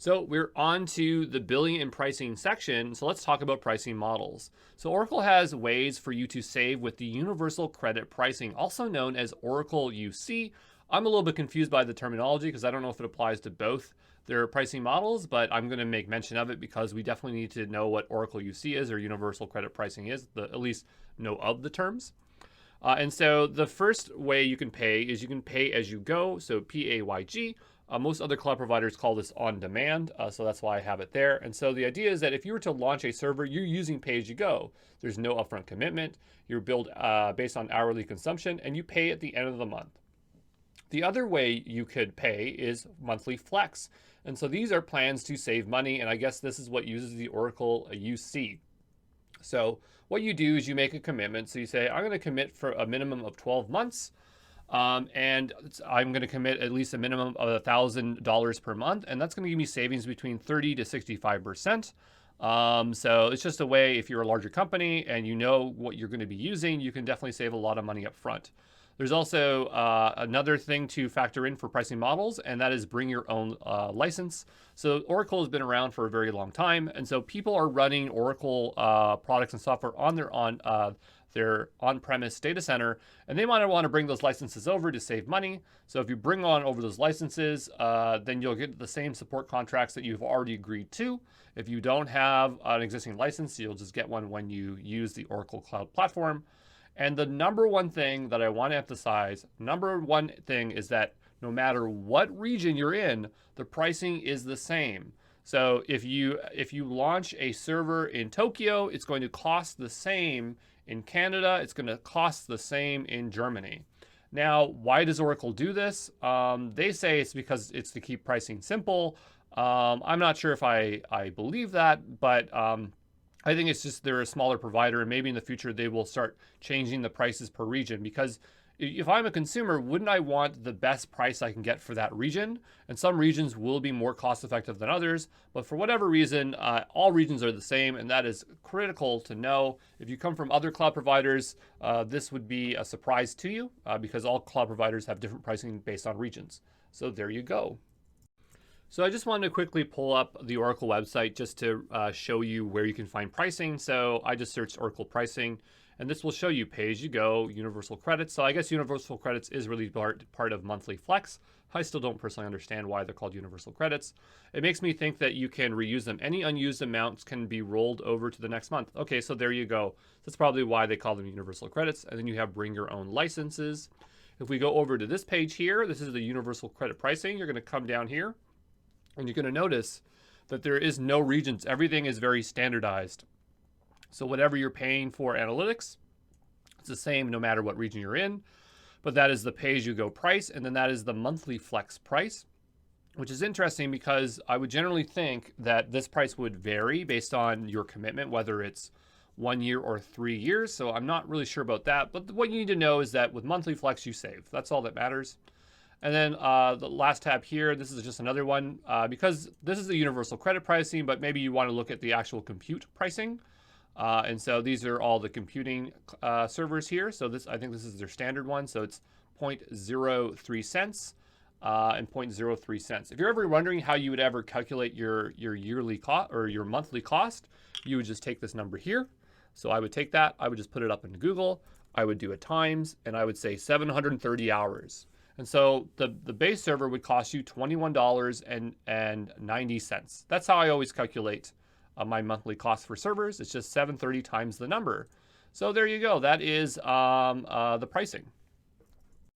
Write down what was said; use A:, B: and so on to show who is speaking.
A: So we're on to the billing and pricing section. So let's talk about pricing models. So Oracle has ways for you to save with the universal credit pricing, also known as Oracle UC. I'm a little bit confused by the terminology because I don't know if it applies to both their pricing models, but I'm going to make mention of it because we definitely need to know what Oracle UC is or universal credit pricing is, at least know of the terms. And so the first way you can pay is you can pay as you go, so PAYG. Most other cloud providers call this on demand, so that's why I have it there. And so the idea is that if you were to launch a server, you're using pay as you go. There's no upfront commitment. You're billed based on hourly consumption, and you pay at the end of the month. The other way you could pay is monthly flex. And so these are plans to save money, and I guess this is what uses the Oracle UC. So what you do is you make a commitment. So you say, I'm going to commit for a minimum of 12 months. And I'm going to commit at least a minimum of $1,000 per month. And that's going to give me savings between 30 to 65%. So it's just a way, if you're a larger company and you know what you're going to be using, you can definitely save a lot of money up front. There's also another thing to factor in for pricing models, and that is bring your own license. So Oracle has been around for a very long time, and so people are running Oracle products and software on their on-premise data center, and they might want to bring those licenses over to save money. So if you bring on over those licenses, then you'll get the same support contracts that you've already agreed to. If you don't have an existing license, you'll just get one when you use the Oracle Cloud Platform. And the number one thing that I want to emphasize, number one thing is that no matter what region you're in, the pricing is the same. So if you launch a server in Tokyo, it's going to cost the same in Canada. It's going to cost the same in Germany. Now, why does Oracle do this? They say it's because it's to keep pricing simple. I'm not sure if I believe that, but I think it's just they're a smaller provider, and maybe in the future they will start changing the prices per region, because if I'm a consumer, wouldn't I want the best price I can get for that region? And some regions will be more cost effective than others, but for whatever reason, all regions are the same, and that is critical to know. If you come from other cloud providers, this would be a surprise to you because all cloud providers have different pricing based on regions. So there you go. So I just wanted to quickly pull up the Oracle website just to show you where you can find pricing. So I just searched Oracle pricing, and this will show you pay-as-you-go, universal credits. So I guess universal credits is really part of monthly flex. I still don't personally understand why they're called universal credits. It makes me think that you can reuse them. Any unused amounts can be rolled over to the next month. Okay, so there you go. That's probably why they call them universal credits. And then you have bring your own licenses. If we go over to this page here, this is the universal credit pricing. You're going to come down here, and you're going to notice that there is no regions. Everything is very standardized. So whatever you're paying for analytics, it's the same no matter what region you're in. But that is the pay-as-you-go price, and then that is the monthly flex price, which is interesting because I would generally think that this price would vary based on your commitment, whether it's 1 year or 3 years. So I'm not really sure about that. But what you need to know is that with monthly flex, you save. That's all that matters. And then the last tab here, this is just another one because this is the universal credit pricing, but maybe you want to look at the actual compute pricing. And so these are all the computing servers here. So I think this is their standard one. So it's 0.03 cents and 0.03 cents. If you're ever wondering how you would ever calculate your yearly cost or your monthly cost, you would just take this number here. So I would take that, I would just put it up into Google, I would do a times, and I would say 730 hours. And so the base server would cost you $21.90. That's how I always calculate my monthly cost for servers. It's just 730 times the number. So there you go. That is the pricing.